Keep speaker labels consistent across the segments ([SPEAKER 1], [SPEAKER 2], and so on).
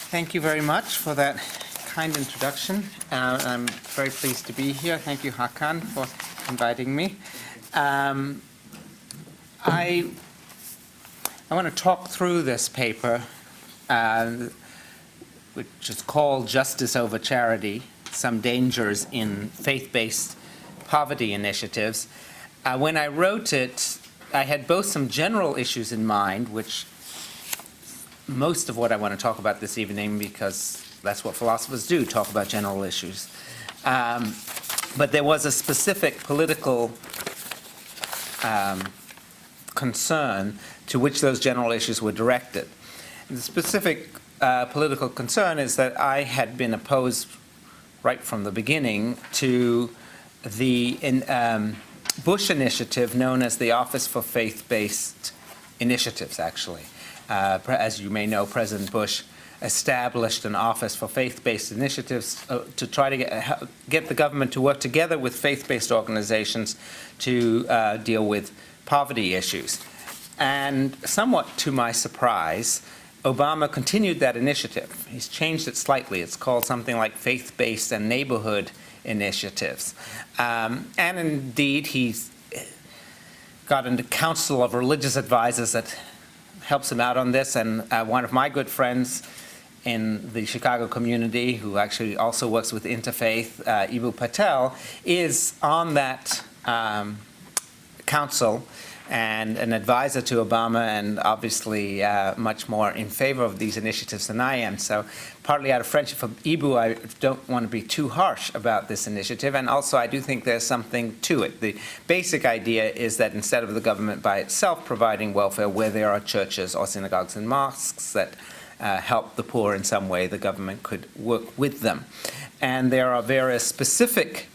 [SPEAKER 1] Thank you very much for that kind introduction. I'm very pleased to be here. Thank you, Hakan, for inviting me. I want to talk through this paper, which is called Justice Over Charity, Some Dangers in Faith-Based Poverty Initiatives. When I wrote it, I had both some general issues in mind, which most of what I want to talk about this evening, because that's what philosophers do, talk about general issues. But there was a specific political concern to which those general issues were directed. And the specific political concern is that I had been opposed right from the beginning to the Bush initiative known as the Office for Faith-Based Initiatives, actually. As you may know, President Bush established an Office for Faith-Based Initiatives to try to get the government to work together with faith-based organizations to deal with poverty issues. And somewhat to my surprise, Obama continued that initiative. He's changed it slightly. It's called something like Faith-Based and Neighborhood Initiatives. And indeed, he's got a council of religious advisors that helps him out on this, and one of my good friends in the Chicago community, who actually also works with Interfaith, Ibu Patel, is on that council and an advisor to Obama, and obviously much more in favor of these initiatives than I am. So partly out of friendship for Ibu, I don't want to be too harsh about this initiative, and also I do think there's something to it. The basic idea is that instead of the government by itself providing welfare where there are churches or synagogues and mosques that help the poor in some way, the government could work with them. And there are various specific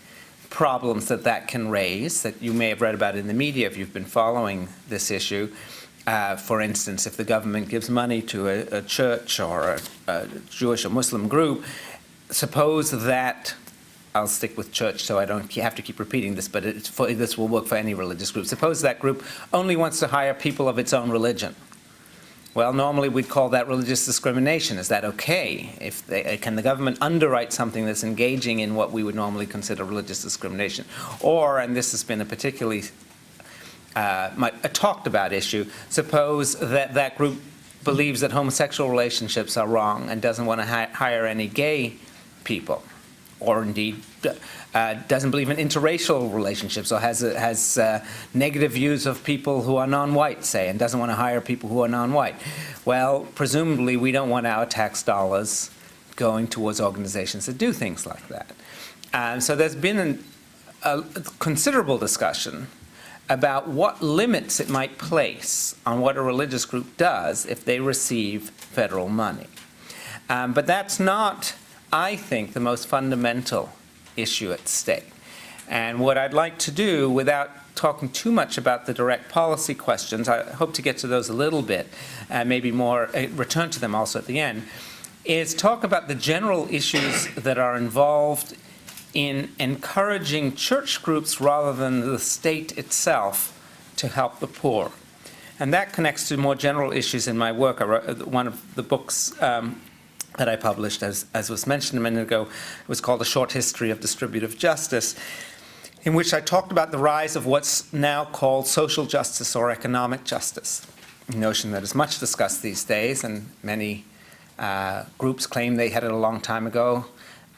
[SPEAKER 1] problems that can raise that you may have read about in the media if you've been following this issue. For instance, if the government gives money to a church or a Jewish or Muslim group, suppose that, I'll stick with church so I don't have to keep repeating this, but this will work for any religious group. Suppose that group only wants to hire people of its own religion. Well, normally we'd call that religious discrimination. Is that okay? Can the government underwrite something that's engaging in what we would normally consider religious discrimination? Or, and this has been a particularly a talked about issue, suppose that that group believes that homosexual relationships are wrong and doesn't want to hire any gay people, or indeed doesn't believe in interracial relationships, or has negative views of people who are non-white, say, and doesn't want to hire people who are non-white. Well, presumably we don't want our tax dollars going towards organizations that do things like that. So there's been a considerable discussion about what limits it might place on what a religious group does if they receive federal money. But that's not, I think, the most fundamental issue at stake. And what I'd like to do, without talking too much about the direct policy questions, I hope to get to those a little bit, and maybe more, return to them also at the end, is talk about the general issues that are involved in encouraging church groups rather than the state itself to help the poor. And that connects to more general issues in my work. I wrote one of the books that I published, as was mentioned a minute ago, was called A Short History of Distributive Justice, in which I talked about the rise of what's now called social justice or economic justice, a notion that is much discussed these days, and many groups claim they had it a long time ago.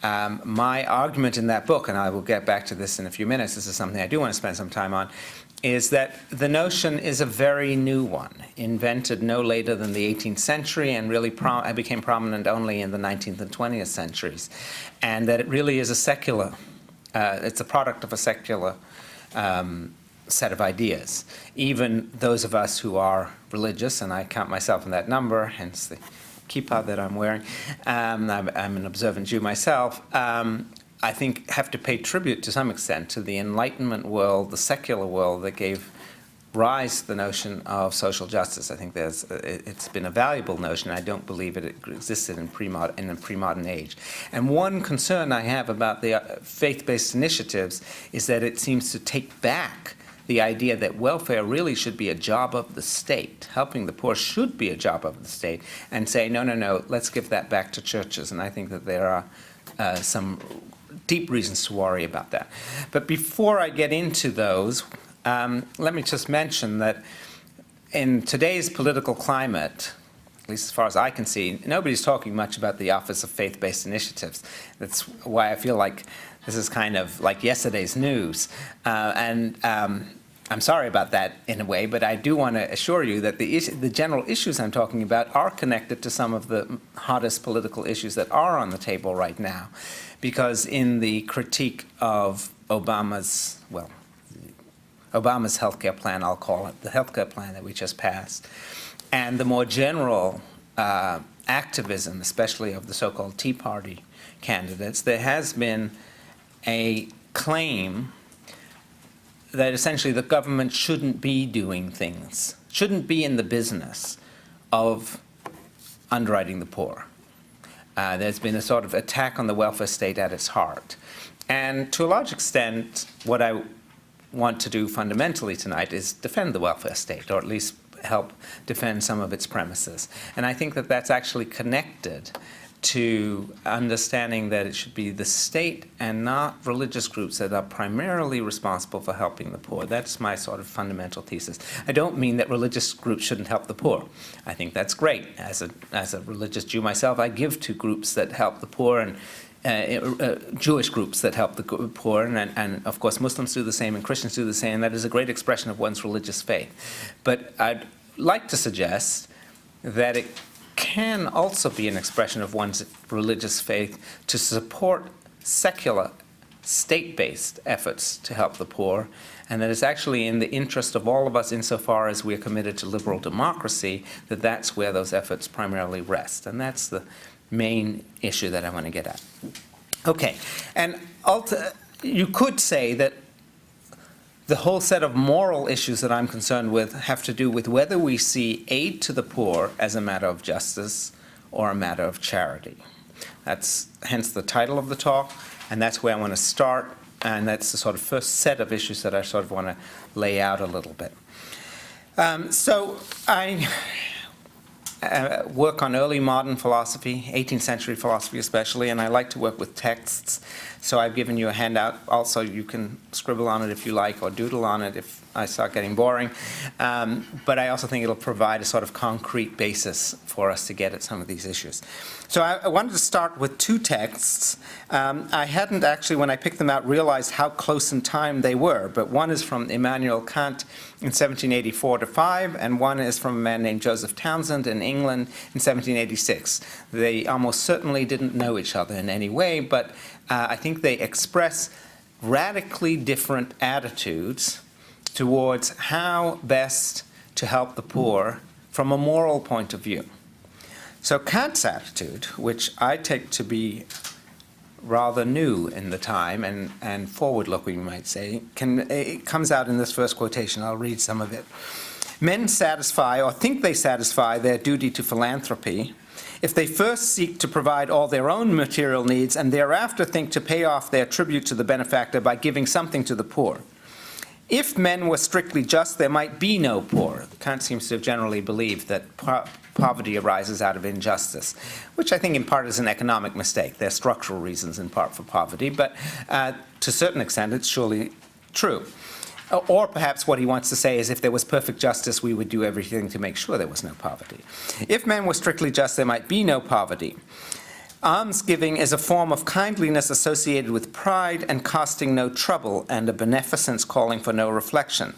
[SPEAKER 1] My argument in that book, and I will get back to this in a few minutes, this is something I do want to spend some time on, is that the notion is a very new one, invented no later than the 18th century and really became prominent only in the 19th and 20th centuries, and that it really is a secular, it's a product of a secular set of ideas. Even those of us who are religious, and I count myself in that number, hence the kippah that I'm wearing, I'm an observant Jew myself, I think have to pay tribute to some extent to the Enlightenment world, the secular world that gave rise to the notion of social justice. I think it's been a valuable notion. I don't believe it existed in a pre-modern age. And one concern I have about the faith-based initiatives is that it seems to take back the idea that welfare really should be a job of the state, helping the poor should be a job of the state, and say, no, no, no, let's give that back to churches. And I think that there are some deep reasons to worry about that. But before I get into those, let me just mention that in today's political climate, at least as far as I can see, nobody's talking much about the Office of Faith-Based Initiatives. That's why I feel like this is kind of like yesterday's news. I'm sorry about that in a way, but I do want to assure you that the general issues I'm talking about are connected to some of the hottest political issues that are on the table right now. Because in the critique of Obama's healthcare plan, I'll call it, the healthcare plan that we just passed, and the more general activism, especially of the so-called Tea Party candidates, there has been a claim that essentially the government shouldn't be doing things, shouldn't be in the business of underwriting the poor. There's been a sort of attack on the welfare state at its heart. And to a large extent, what I want to do fundamentally tonight is defend the welfare state, or at least help defend some of its premises. And I think that that's actually connected to understanding that it should be the state and not religious groups that are primarily responsible for helping the poor. That's my sort of fundamental thesis. I don't mean that religious groups shouldn't help the poor. I think that's great. As a religious Jew myself, I give to groups that help the poor, and Jewish groups that help the poor, and of course Muslims do the same and Christians do the same. That is a great expression of one's religious faith. But I'd like to suggest that it can also be an expression of one's religious faith to support secular, state-based efforts to help the poor, and that it's actually in the interest of all of us, insofar as we are committed to liberal democracy, that that's where those efforts primarily rest. And that's the main issue that I want to get at. Okay, and you could say that the whole set of moral issues that I'm concerned with have to do with whether we see aid to the poor as a matter of justice or a matter of charity. That's hence the title of the talk, and that's where I want to start, and that's the sort of first set of issues that I sort of want to lay out a little bit. So I work on early modern philosophy, 18th century philosophy especially, and I like to work with texts. So I've given you a handout. Also, you can scribble on it if you like, or doodle on it if I start getting boring. But I also think it'll provide a sort of concrete basis for us to get at some of these issues. So I wanted to start with two texts. I hadn't actually, when I picked them out, realized how close in time they were. But one is from Immanuel Kant in 1784-5, and one is from a man named Joseph Townsend in England in 1786. They almost certainly didn't know each other in any way, but I think they express radically different attitudes towards how best to help the poor from a moral point of view. So Kant's attitude, which I take to be rather new in the time and forward-looking, we might say, it comes out in this first quotation. I'll read some of it. Men satisfy, or think they satisfy, their duty to philanthropy if they first seek to provide all their own material needs and thereafter think to pay off their tribute to the benefactor by giving something to the poor. If men were strictly just, there might be no poor. Kant seems to have generally believed that poverty arises out of injustice, which I think in part is an economic mistake. There are structural reasons in part for poverty, but to a certain extent it's surely true. Or perhaps what he wants to say is if there was perfect justice, we would do everything to make sure there was no poverty. If men were strictly just, there might be no poverty. Almsgiving is a form of kindliness associated with pride and costing no trouble, and a beneficence calling for no reflection.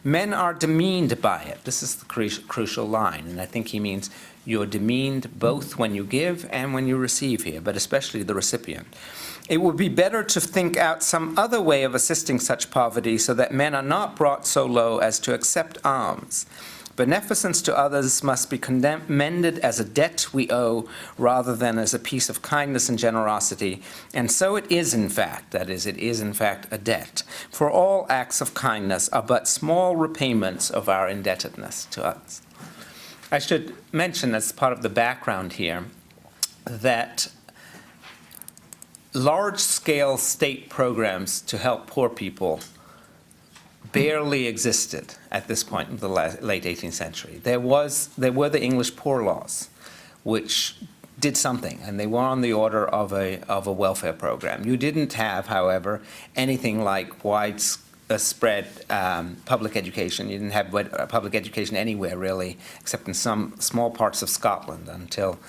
[SPEAKER 1] Men are demeaned by it. This is the crucial line, and I think he means you're demeaned both when you give and when you receive here, but especially the recipient. It would be better to think out some other way of assisting such poverty so that men are not brought so low as to accept alms. Beneficence to others must be commended as a debt we owe rather than as a piece of kindness and generosity. And so it is in fact, that is, it is in fact a debt. For all acts of kindness are but small repayments of our indebtedness to others. I should mention as part of the background here that large-scale state programs to help poor people barely existed at this point in the late 18th century. There were the English Poor Laws, which did something, and they were on the order of a welfare program. You didn't have, however, anything like widespread public education. You didn't have public education anywhere, really, except in some small parts of Scotland until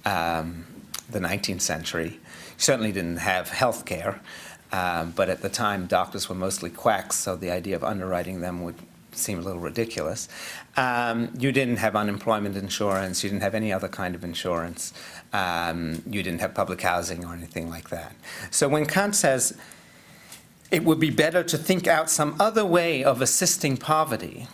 [SPEAKER 1] the 19th century. You certainly didn't have health care, but at the time, doctors were mostly quacks, so the idea of underwriting them would seem a little ridiculous. You didn't have unemployment insurance. You didn't have any other kind of insurance. You didn't have public housing or anything like that. So when Kant says it would be better to think out some other way of assisting poverty,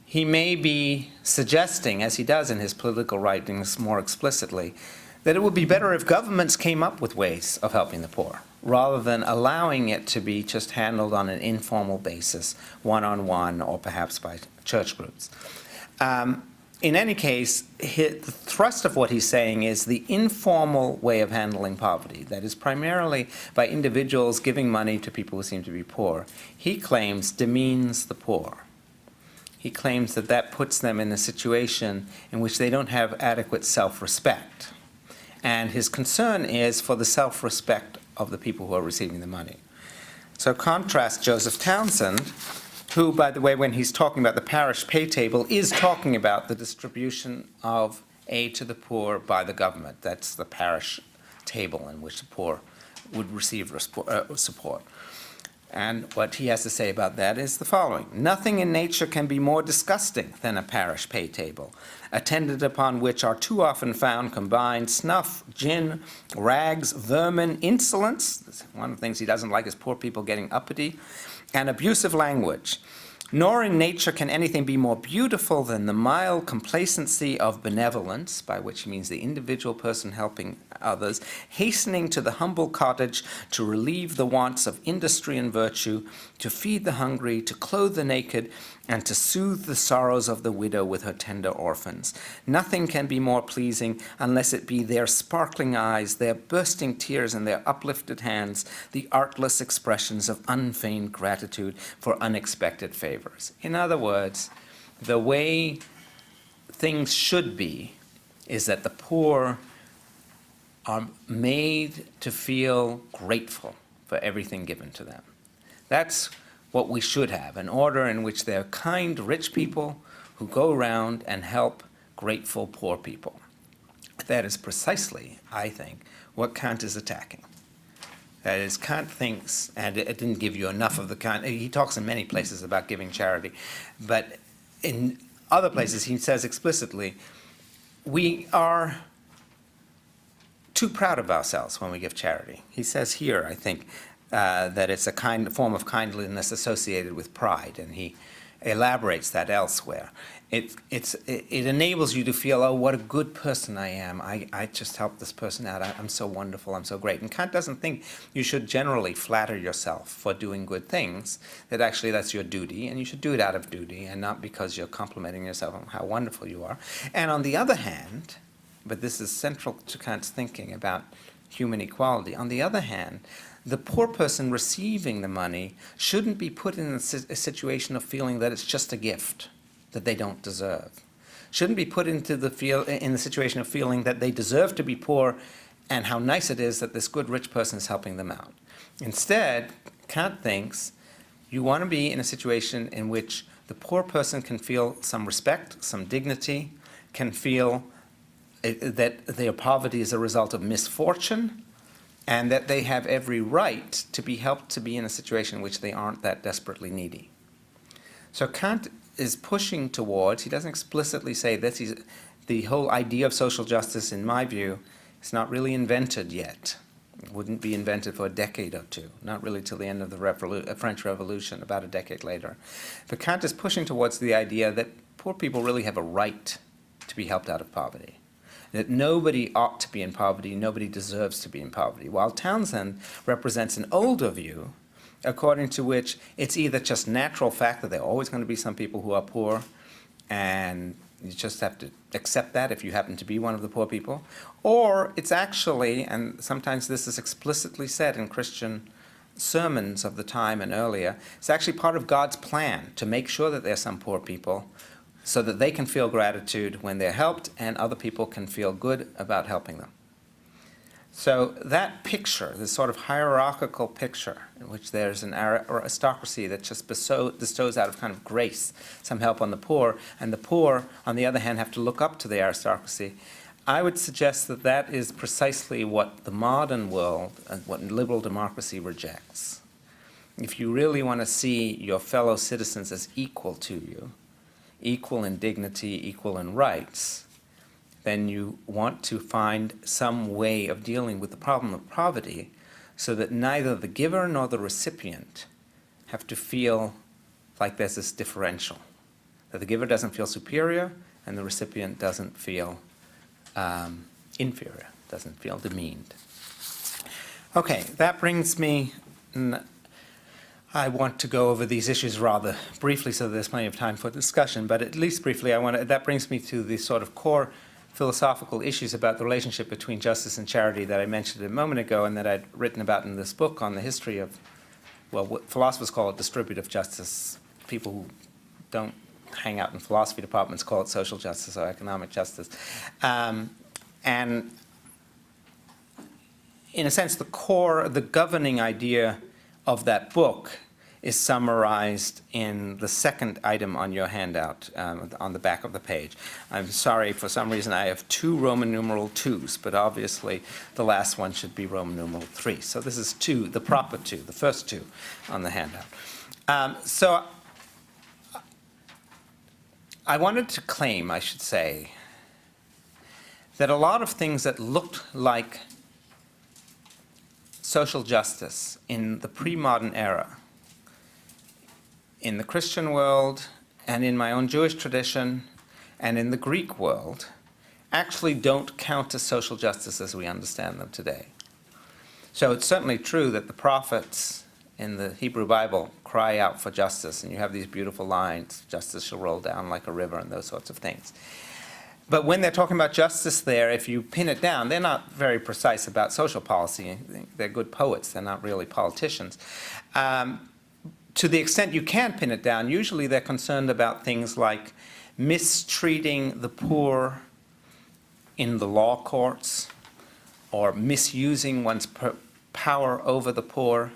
[SPEAKER 1] he may be suggesting, as he does in his political writings more explicitly, that it would be better if governments came up with ways of helping the poor, rather than allowing it to be just handled on an informal basis, one-on-one, or perhaps by church groups. In any case, the thrust of what he's saying is the informal way of handling poverty, that is primarily by individuals giving money to people who seem to be poor, he claims demeans the poor. He claims that that puts them in a situation in which they don't have adequate self-respect. And his concern is for the self-respect of the people who are receiving the money. So contrast Joseph Townsend, who, by the way, when he's talking about the parish pay table, is talking about the distribution of aid to the poor by the government. That's the parish table in which the poor would receive support. And what he has to say about that is the following. Nothing in nature can be more disgusting than a parish pay table, attended upon which are too often found combined snuff, gin, rags, vermin, insolence. One of the things he doesn't like is poor people getting uppity, and abusive language. Nor in nature can anything be more beautiful than the mild complacency of benevolence, by which he means the individual person helping others, hastening to the humble cottage to relieve the wants of industry and virtue, to feed the hungry, to clothe the naked, and to soothe the sorrows of the widow with her tender orphans. Nothing can be more pleasing unless it be their sparkling eyes, their bursting tears, and their uplifted hands, the artless expressions of unfeigned gratitude for unexpected favors. In other words, the way things should be is that the poor are made to feel grateful for everything given to them. That's what we should have, an order in which there are kind, rich people who go around and help grateful, poor people. That is precisely, I think, what Kant is attacking. That is, Kant thinks, and it didn't give you enough of the kind, he talks in many places about giving charity, but in other places he says explicitly, we are too proud of ourselves when we give charity. He says here, I think, that it's a form of kindliness associated with pride, and he elaborates that elsewhere. It enables you to feel, oh, what a good person I am. I just helped this person out. I'm so wonderful. I'm so great. And Kant doesn't think you should generally flatter yourself for doing good things, that actually that's your duty, and you should do it out of duty and not because you're complimenting yourself on how wonderful you are. And on the other hand, but this is central to Kant's thinking about human equality, on the other hand, the poor person receiving the money shouldn't be put in a situation of feeling that it's just a gift that they don't deserve. Shouldn't be put into in the situation of feeling that they deserve to be poor and how nice it is that this good rich person is helping them out. Instead, Kant thinks you want to be in a situation in which the poor person can feel some respect, some dignity, can feel that their poverty is a result of misfortune, and that they have every right to be helped to be in a situation in which they aren't that desperately needy. So Kant is pushing towards, he doesn't explicitly say this, the whole idea of social justice, in my view, is not really invented yet. It wouldn't be invented for a decade or two, not really till the end of the French Revolution, about a decade later. But Kant is pushing towards the idea that poor people really have a right to be helped out of poverty. That nobody ought to be in poverty, nobody deserves to be in poverty, while Townsend represents an older view according to which it's either just natural fact that there are always going to be some people who are poor, and you just have to accept that if you happen to be one of the poor people, or it's actually, and sometimes this is explicitly said in Christian sermons of the time and earlier. It's actually part of God's plan to make sure that there's some poor people so that they can feel gratitude when they're helped and other people can feel good about helping them. So that picture, this sort of hierarchical picture in which there's an aristocracy that just bestows out of kind of grace some help on the poor, and the poor, on the other hand, have to look up to the aristocracy, I would suggest that that is precisely what the modern world and what liberal democracy rejects. If you really want to see your fellow citizens as equal to you, equal in dignity, equal in rights, then you want to find some way of dealing with the problem of poverty so that neither the giver nor the recipient have to feel like there's this differential, that the giver doesn't feel superior and the recipient doesn't feel inferior, doesn't feel demeaned. Okay, that brings me, I want to go over these issues rather briefly so there's plenty of time for discussion, but at least briefly, that brings me to the sort of core philosophical issues about the relationship between justice and charity that I mentioned a moment ago and that I'd written about in this book on the history of, well, what philosophers call it distributive justice. People who don't hang out in philosophy departments call it social justice or economic justice. And in a sense, the governing idea of that book is summarized in the second item on your handout on the back of the page. I'm sorry, for some reason I have two Roman numeral 2s, but obviously the last one should be Roman numeral 3. So this is 2, the proper 2, the first 2 on the handout. So I wanted to claim, I should say, that a lot of things that looked like social justice in the pre-modern era, in the Christian world, and in my own Jewish tradition, and in the Greek world, actually don't count as social justice as we understand them today. So it's certainly true that the prophets in the Hebrew Bible cry out for justice, and you have these beautiful lines, justice shall roll down like a river, and those sorts of things. But when they're talking about justice there, if you pin it down, they're not very precise about social policy. They're good poets, they're not really politicians. To the extent you can pin it down, usually they're concerned about things like mistreating the poor in the law courts or misusing one's power over the poor.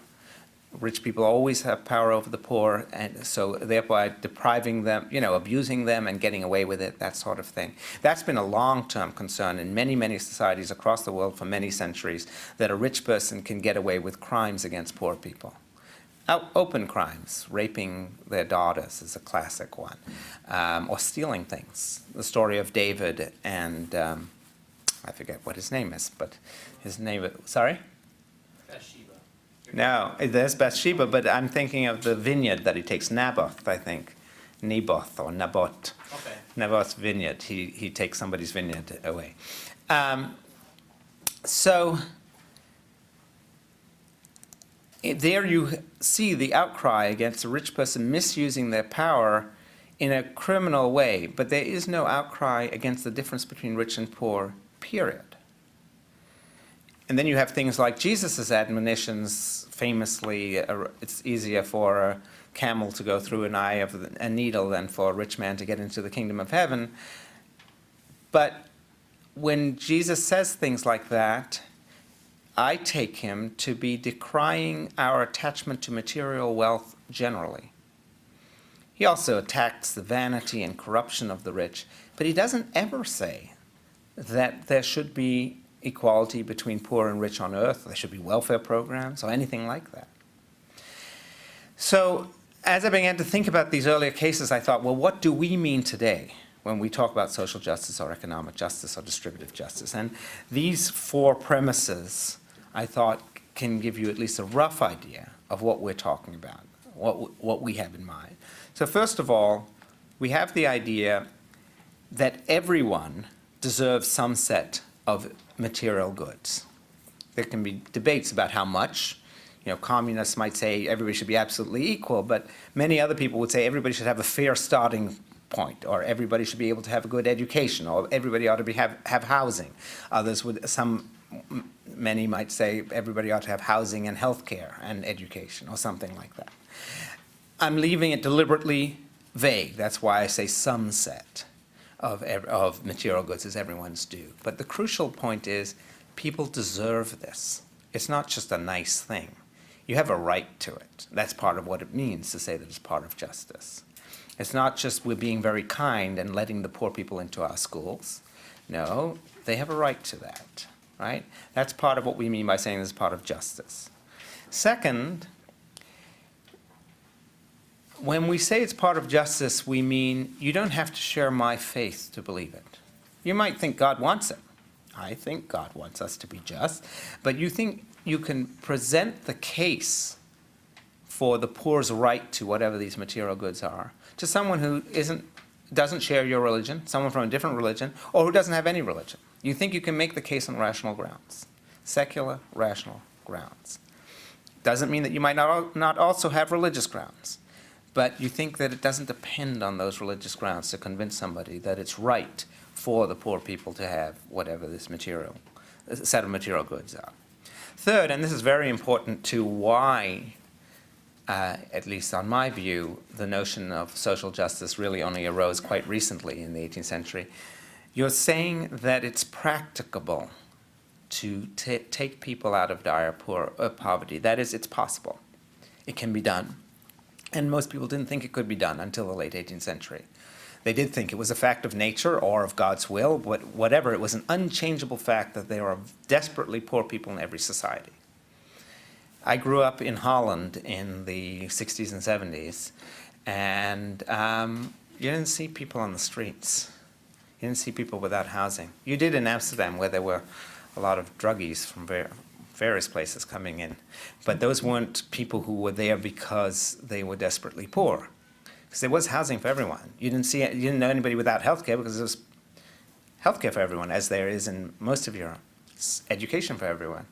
[SPEAKER 1] Rich people always have power over the poor, and so thereby depriving them, abusing them and getting away with it, that sort of thing. That's been a long-term concern in many, many societies across the world for many centuries, that a rich person can get away with crimes against poor people. Open crimes, raping their daughters is a classic one, or stealing things. The story of David and, I forget what his name is, but his name, sorry?
[SPEAKER 2] Bathsheba.
[SPEAKER 1] No, there's Bathsheba, but I'm thinking of the vineyard that he takes, Naboth, I think. Naboth or Naboth.
[SPEAKER 2] Okay.
[SPEAKER 1] Naboth's vineyard. He takes somebody's vineyard away. So there you see the outcry against a rich person misusing their power in a criminal way, but there is no outcry against the difference between rich and poor, period. And then you have things like Jesus' admonitions, famously, it's easier for a camel to go through an eye of a needle than for a rich man to get into the kingdom of heaven. But when Jesus says things like that, I take him to be decrying our attachment to material wealth generally. He also attacks the vanity and corruption of the rich, but he doesn't ever say that there should be equality between poor and rich on earth, there should be welfare programs, or anything like that. So as I began to think about these earlier cases, I thought, well, what do we mean today when we talk about social justice or economic justice or distributive justice? And these 4 premises, I thought, can give you at least a rough idea of what we're talking about, what we have in mind. So first of all, we have the idea that everyone deserves some set of material goods. There can be debates about how much. Communists might say everybody should be absolutely equal, but many other people would say everybody should have a fair starting point, or everybody should be able to have a good education, or everybody ought to have housing. Others would, some Many might say everybody ought to have housing and health care and education or something like that. I'm leaving it deliberately vague. That's why I say some set of material goods is everyone's due. But the crucial point is people deserve this. It's not just a nice thing. You have a right to it. That's part of what it means to say that it's part of justice. It's not just we're being very kind and letting the poor people into our schools. No, they have a right to that, right? That's part of what we mean by saying this is part of justice. Second, when we say it's part of justice, we mean you don't have to share my faith to believe it. You might think God wants it. I think God wants us to be just. But you think you can present the case for the poor's right to whatever these material goods are to someone who doesn't share your religion, someone from a different religion, or who doesn't have any religion. You think you can make the case on rational grounds, secular, rational grounds. Doesn't mean that you might not also have religious grounds, but you think that it doesn't depend on those religious grounds to convince somebody that it's right for the poor people to have whatever this set of material goods are. Third, and this is very important to why, at least on my view, the notion of social justice really only arose quite recently in the 18th century. You're saying that it's practicable to take people out of dire poverty. That is, it's possible. It can be done. And most people didn't think it could be done until the late 18th century. They did think it was a fact of nature or of God's will, but whatever, it was an unchangeable fact that there are desperately poor people in every society. I grew up in Holland in the 60s and 70s, and you didn't see people on the streets. You didn't see people without housing. You did in Amsterdam, where there were a lot of druggies from various places coming in. But those weren't people who were there because they were desperately poor. Because there was housing for everyone. You didn't know anybody without health care because there was health care for everyone, as there is in most of Europe. It's education for everyone.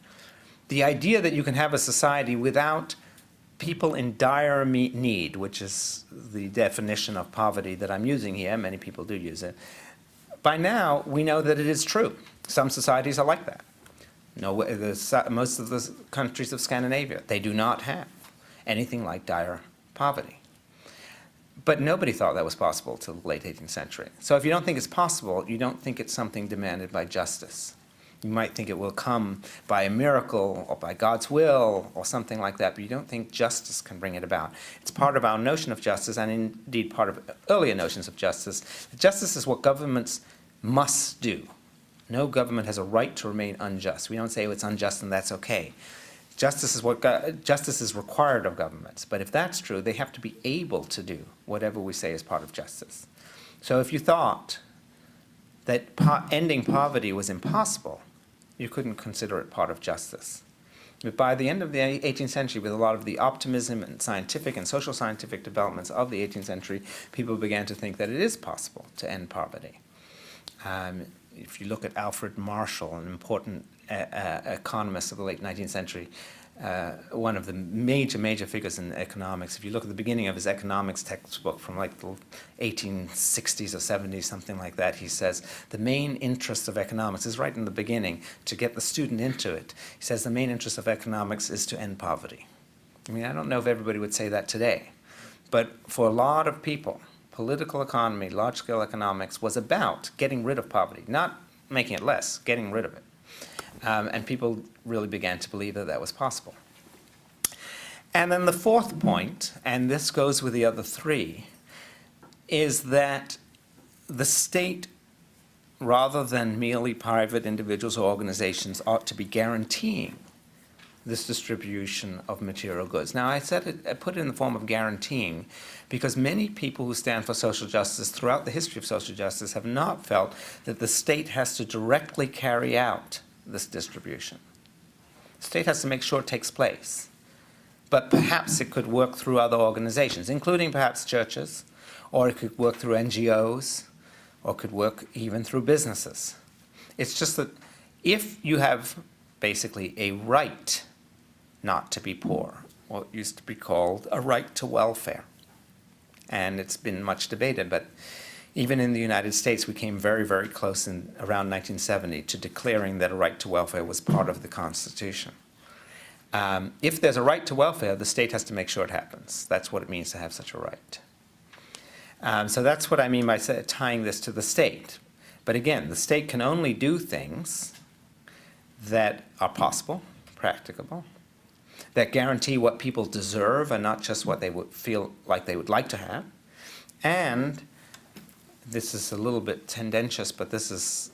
[SPEAKER 1] The idea that you can have a society without people in dire need, which is the definition of poverty that I'm using here, many people do use it, by now we know that it is true. Some societies are like that. Most of the countries of Scandinavia, they do not have anything like dire poverty. But nobody thought that was possible till the late 18th century. So if you don't think it's possible, you don't think it's something demanded by justice. You might think it will come by a miracle or by God's will or something like that, but you don't think justice can bring it about. It's part of our notion of justice, and indeed part of earlier notions of justice. Justice is what governments must do. No government has a right to remain unjust. We don't say, oh, it's unjust and that's okay. Justice is required of governments. But if that's true, they have to be able to do whatever we say is part of justice. So if you thought that ending poverty was impossible, you couldn't consider it part of justice. But by the end of the 18th century, with a lot of the optimism and scientific and social scientific developments of the 18th century, people began to think that it is possible to end poverty. If you look at Alfred Marshall, an important economist of the late 19th century, one of the major figures in economics. If you look at the beginning of his economics textbook from like the 1860s or 70s, something like that, he says the main interest of economics is right in the beginning, to get the student into it. He says the main interest of economics is to end poverty. I mean, I don't know if everybody would say that today, but for a lot of people, political economy, large-scale economics was about getting rid of poverty, not making it less, getting rid of it. And people really began to believe that that was possible. And then the fourth point, and this goes with the other three, is that the state, rather than merely private individuals or organizations, ought to be guaranteeing this distribution of material goods. Now, I put it in the form of guaranteeing because many people who stand for social justice throughout the history of social justice have not felt that the state has to directly carry out this distribution. The state has to make sure it takes place. But perhaps it could work through other organizations, including perhaps churches, or it could work through NGOs, or it could work even through businesses. It's just that if you have basically a right not to be poor, what used to be called a right to welfare, and it's been much debated, but Even in the United States, we came very, very close in around 1970 to declaring that a right to welfare was part of the Constitution. If there's a right to welfare, the state has to make sure it happens. That's what it means to have such a right. So that's what I mean by tying this to the state. But again, the state can only do things that are possible, practicable, that guarantee what people deserve and not just what they would feel like they would like to have. And this is a little bit tendentious, but this is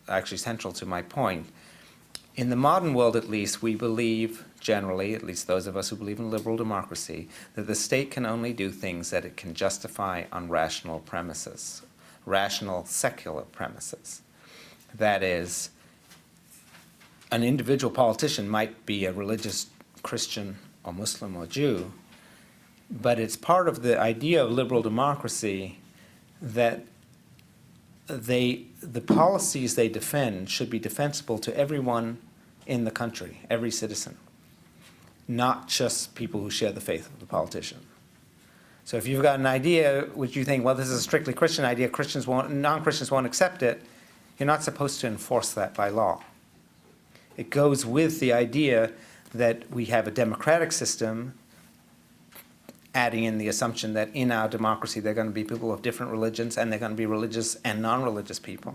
[SPEAKER 1] actually central to my point. In the modern world, at least, we believe generally, at least those of us who believe in liberal democracy, that the state can only do things that it can justify on rational premises, rational secular premises. That is, an individual politician might be a religious Christian or Muslim or Jew, but it's part of the idea of liberal democracy that the policies they defend should be defensible to everyone in the country, every citizen, not just people who share the faith of the politician. So if you've got an idea which you think, well, this is a strictly Christian idea, non-Christians won't accept it, you're not supposed to enforce that by law. It goes with the idea that we have a democratic system, adding in the assumption that in our democracy there are going to be people of different religions, and they're going to be religious and non-religious people.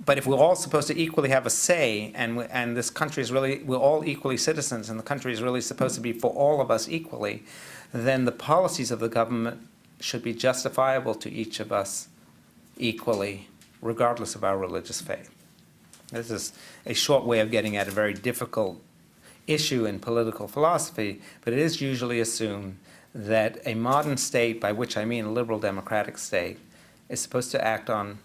[SPEAKER 1] But if we're all supposed to equally have a say, and this country is really, we're all equally citizens, and the country is really supposed to be for all of us equally, then the policies of the government should be justifiable to each of us equally, regardless of our religious faith. This is a short way of getting at a very difficult issue in political philosophy, but it is usually assumed that a modern state, by which I mean a liberal democratic state, is supposed to act on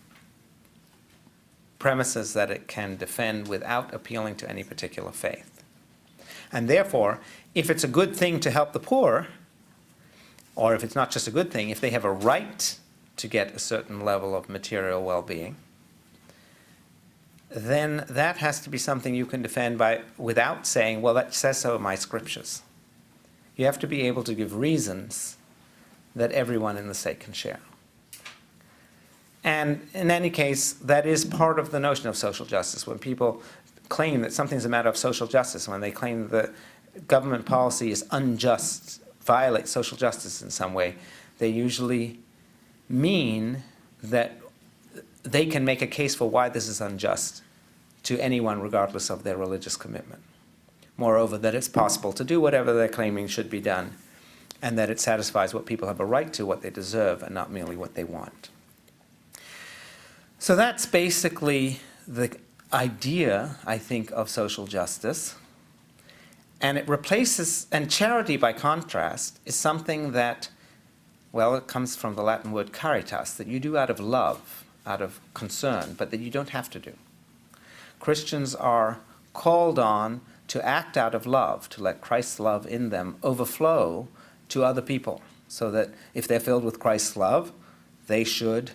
[SPEAKER 1] premises that it can defend without appealing to any particular faith. And therefore, if it's a good thing to help the poor, or if it's not just a good thing, if they have a right to get a certain level of material well-being, then that has to be something you can defend without saying, well, that says so in my scriptures. You have to be able to give reasons that everyone in the state can share. And in any case, that is part of the notion of social justice. When people claim that something's a matter of social justice, when they claim that government policy is unjust, violates social justice in some way, they usually mean that they can make a case for why this is unjust to anyone regardless of their religious commitment. Moreover, that it's possible to do whatever they're claiming should be done, and that it satisfies what people have a right to, what they deserve, and not merely what they want. So that's basically the idea, I think, of social justice. And it replaces, and charity, by contrast, is something that, well, it comes from the Latin word caritas, that you do out of love, out of concern, but that you don't have to do. Christians are called on to act out of love, to let Christ's love in them overflow to other people, so that if they're filled with Christ's love, they should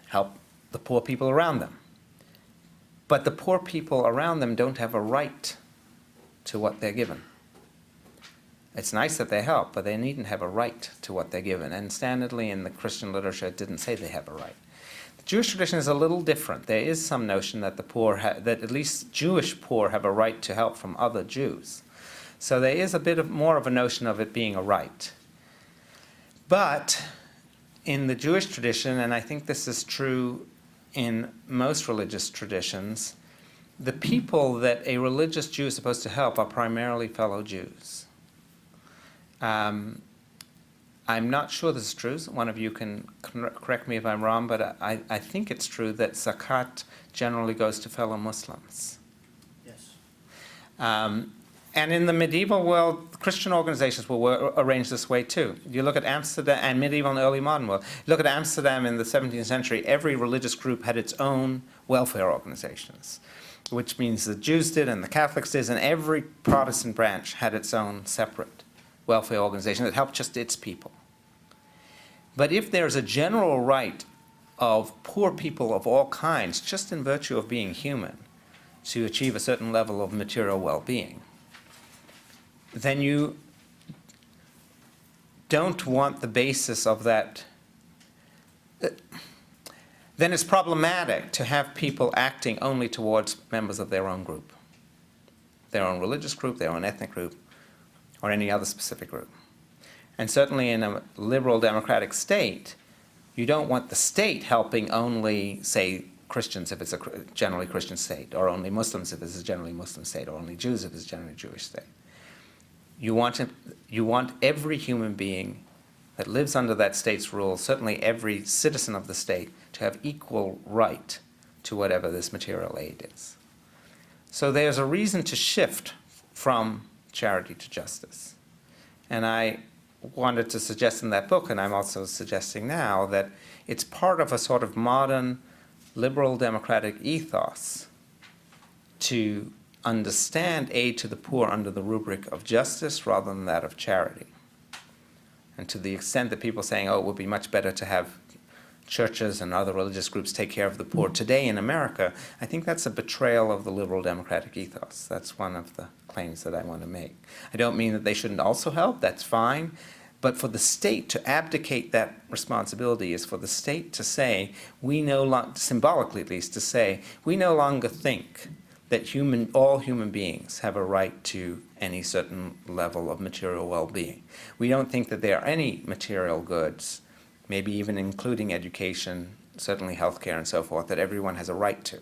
[SPEAKER 1] help the poor people around them. But the poor people around them don't have a right to what they're given. It's nice that they help, but they needn't have a right to what they're given. And standardly in the Christian literature, it didn't say they have a right. The Jewish tradition is a little different. There is some notion that the poor, that at least Jewish poor have a right to help from other Jews. So there is a bit more of a notion of it being a right. But in the Jewish tradition, and I think this is true in most religious traditions, the people that a religious Jew is supposed to help are primarily fellow Jews. I'm not sure this is true. One of you can correct me if I'm wrong, but I think it's true that zakat generally goes to fellow Muslims.
[SPEAKER 2] Yes.
[SPEAKER 1] And in the medieval world, Christian organizations were arranged this way too. You look at Amsterdam, and medieval and early modern world, you look at Amsterdam in the 17th century, every religious group had its own welfare organizations, which means the Jews did and the Catholics did, and every Protestant branch had its own separate welfare organization that helped just its people. But if there's a general right of poor people of all kinds, just in virtue of being human, to achieve a certain level of material well-being, then you don't want the basis of that then it's problematic to have people acting only towards members of their own group, their own religious group, their own ethnic group, or any other specific group. And certainly in a liberal democratic state, you don't want the state helping only, say, Christians if it's a generally Christian state, or only Muslims if it's a generally Muslim state, or only Jews if it's a generally Jewish state. You want every human being that lives under that state's rule, certainly every citizen of the state, to have equal right to whatever this material aid is. So there's a reason to shift from charity to justice. And I wanted to suggest in that book, and I'm also suggesting now, that it's part of a sort of modern liberal democratic ethos to understand aid to the poor under the rubric of justice rather than that of charity. And to the extent that people are saying, oh, it would be much better to have churches and other religious groups take care of the poor today in America, I think that's a betrayal of the liberal democratic ethos. That's one of the claims that I want to make. I don't mean that they shouldn't also help, that's fine, but for the state to abdicate that responsibility is for the state to say, we no longer, symbolically at least, to say, we no longer think that all human beings have a right to any certain level of material well-being. We don't think that there are any material goods, maybe even including education, certainly healthcare and so forth, that everyone has a right to.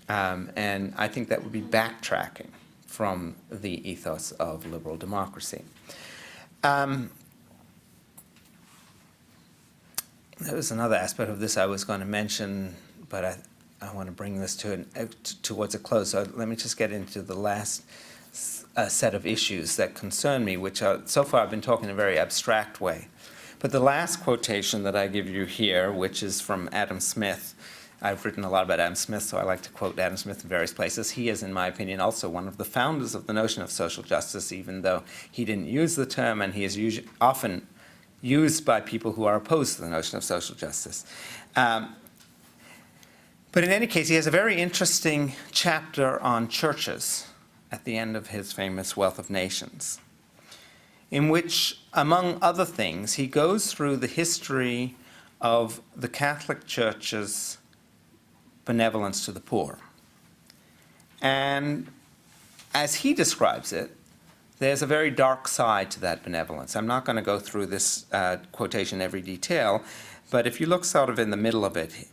[SPEAKER 1] And I think that would be backtracking from the ethos of liberal democracy. There was another aspect of this I was going to mention, but I want to bring this towards a close. So let me just get into the last set of issues that concern me, which are, so far I've been talking in a very abstract way. But the last quotation that I give you here, which is from Adam Smith, I've written a lot about Adam Smith, so I like to quote Adam Smith in various places. He is, in my opinion, also one of the founders of the notion of social justice, even though he didn't use the term, and he is often used by people who are opposed to the notion of social justice. But in any case, he has a very interesting chapter on churches at the end of his famous Wealth of Nations, in which, among other things, he goes through the history of the Catholic Church's benevolence to the poor. And as he describes it, there's a very dark side to that benevolence. I'm not going to go through this quotation in every detail, but if you look sort of in the middle of it,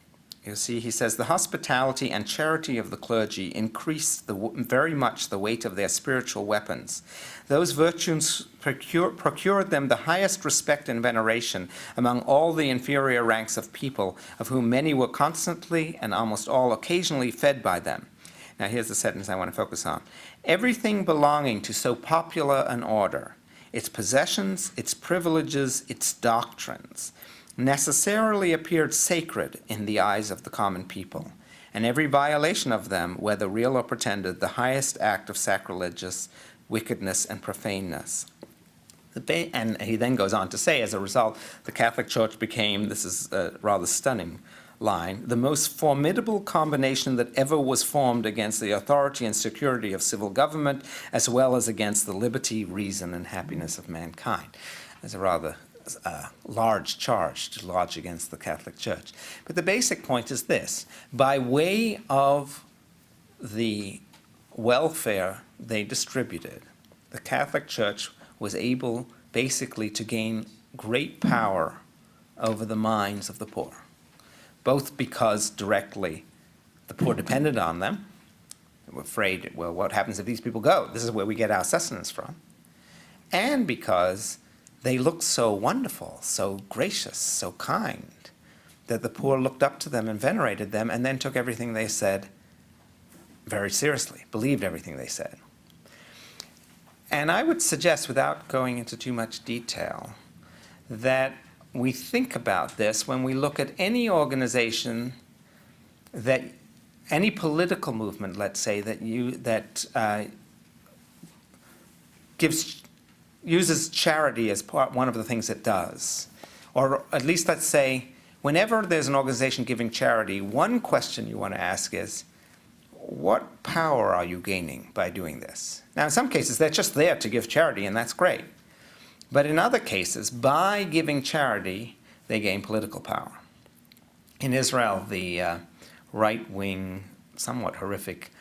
[SPEAKER 1] you'll see he says, the hospitality and charity of the clergy increased very much the weight of their spiritual weapons. Those virtues procured them the highest respect and veneration among all the inferior ranks of people, of whom many were constantly and almost all occasionally fed by them. Now here's the sentence I want to focus on. Everything belonging to so popular an order, its possessions, its privileges, its doctrines, necessarily appeared sacred in the eyes of the common people, and every violation of them, whether real or pretended, the highest act of sacrilegious wickedness and profaneness. And he then goes on to say, as a result, the Catholic Church became, this is a rather stunning line, the most formidable combination that ever was formed against the authority and security of civil government, as well as against the liberty, reason, and happiness of mankind. There's a rather large charge to lodge against the Catholic Church. But the basic point is this. By way of the welfare they distributed, the Catholic Church was able basically to gain great power over the minds of the poor, both because directly the poor depended on them. They were afraid, well, what happens if these people go? This is where we get our sustenance from. And because they looked so wonderful, so gracious, so kind, that the poor looked up to them and venerated them and then took everything they said very seriously, believed everything they said. And I would suggest, without going into too much detail, that we think about this when we look at any organization, that any political movement, let's say, that uses charity as one of the things it does. Or at least let's say, whenever there's an organization giving charity, one question you want to ask is, what power are you gaining by doing this? Now, in some cases, they're just there to give charity, and that's great. But in other cases, by giving charity, they gain political power. In Israel, the right-wing, somewhat horrific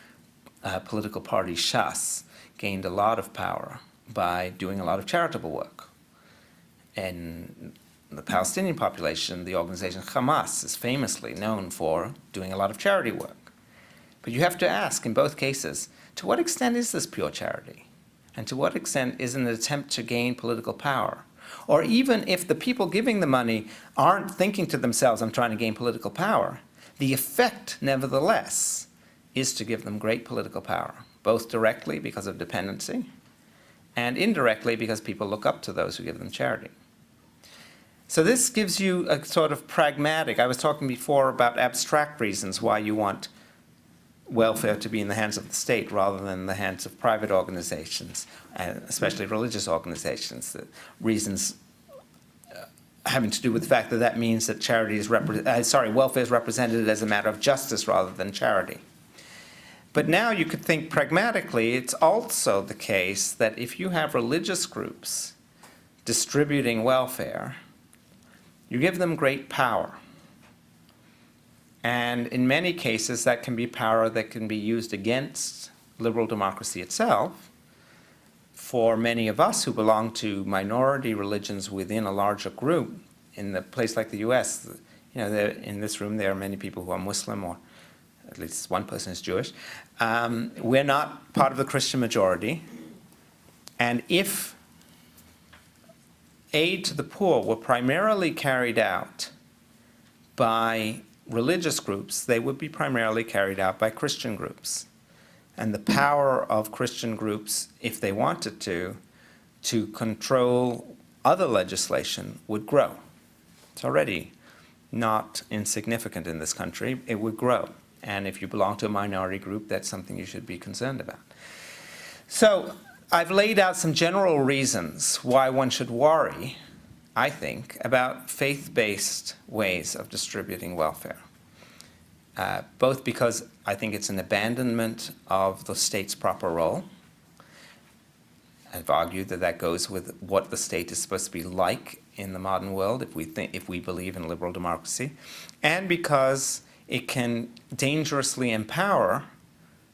[SPEAKER 1] political party Shas gained a lot of power by doing a lot of charitable work. In the Palestinian population, the organization Hamas is famously known for doing a lot of charity work. But you have to ask, in both cases, to what extent is this pure charity? And to what extent is it an attempt to gain political power? Or even if the people giving the money aren't thinking to themselves, I'm trying to gain political power, the effect, nevertheless, is to give them great political power, both directly because of dependency and indirectly because people look up to those who give them charity. So this gives you a sort of pragmatic, I was talking before about abstract reasons why you want welfare to be in the hands of the state rather than in the hands of private organizations, and especially religious organizations. The reasons having to do with the fact that that means that welfare is represented as a matter of justice rather than charity. But now you could think pragmatically, it's also the case that if you have religious groups distributing welfare, you give them great power. And in many cases, that can be power that can be used against liberal democracy itself. For many of us who belong to minority religions within a larger group, in a place like the US, in this room there are many people who are Muslim, or at least one person is Jewish. We're not part of the Christian majority. And if aid to the poor were primarily carried out by religious groups, they would be primarily carried out by Christian groups. And the power of Christian groups, if they wanted to control other legislation would grow. It's already not insignificant in this country. It would grow. And if you belong to a minority group, that's something you should be concerned about. So I've laid out some general reasons why one should worry, I think, about faith-based ways of distributing welfare. Both because I think it's an abandonment of the state's proper role. I've argued that that goes with what the state is supposed to be like in the modern world if we believe in liberal democracy, and because it can dangerously empower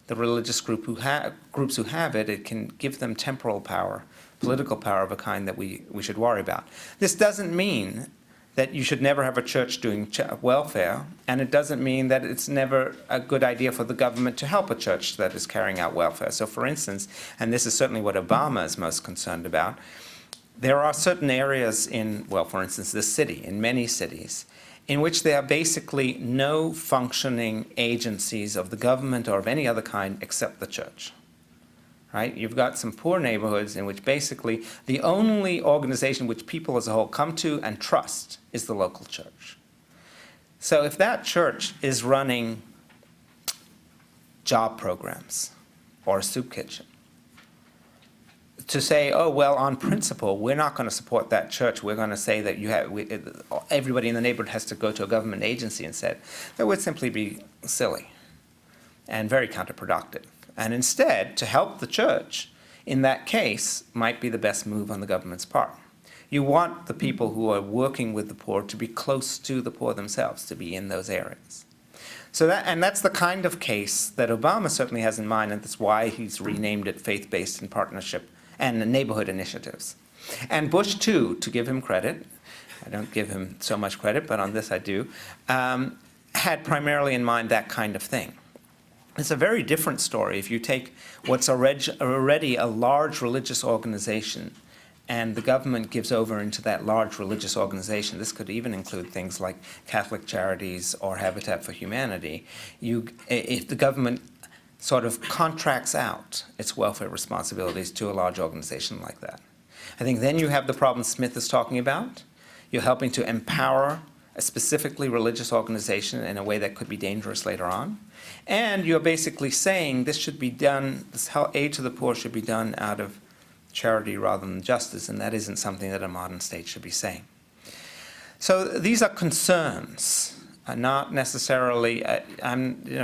[SPEAKER 1] the religious groups who have it. It can give them temporal power, political power of a kind that we should worry about. This doesn't mean that you should never have a church doing welfare, and it doesn't mean that it's never a good idea for the government to help a church that is carrying out welfare. So for instance, and this is certainly what Obama is most concerned about, there are certain areas for instance, this city, in many cities, in which there are basically no functioning agencies of the government or of any other kind except the church. Right? You've got some poor neighborhoods in which basically the only organization which people as a whole come to and trust is the local church. So if that church is running job programs or a soup kitchen, to say, oh, well, on principle, we're not going to support that church. We're going to say that everybody in the neighborhood has to go to a government agency instead. That would simply be silly and very counterproductive. And instead, to help the church, in that case, might be the best move on the government's part. You want the people who are working with the poor to be close to the poor themselves, to be in those areas. So that's the kind of case that Obama certainly has in mind, and that's why he's renamed it faith-based and partnership and neighborhood initiatives. And Bush, too, to give him credit, I don't give him so much credit, but on this I do, had primarily in mind that kind of thing. It's a very different story if you take what's already a large religious organization and the government gives over into that large religious organization. This could even include things like Catholic Charities or Habitat for Humanity. If the government sort of contracts out its welfare responsibilities to a large organization like that, I think then you have the problem Smith is talking about. You're helping to empower a specifically religious organization in a way that could be dangerous later on. And you're basically saying this should be done, this aid to the poor should be done out of charity rather than justice, and that isn't something that a modern state should be saying. So these are concerns, not necessarily,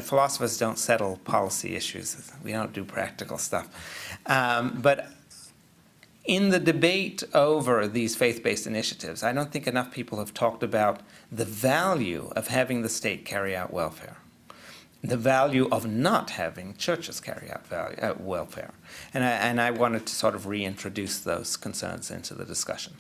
[SPEAKER 1] philosophers don't settle policy issues. We don't do practical stuff. But In the debate over these faith-based initiatives, I don't think enough people have talked about the value of having the state carry out welfare, the value of not having churches carry out welfare. And I wanted to sort of reintroduce those concerns into the discussion.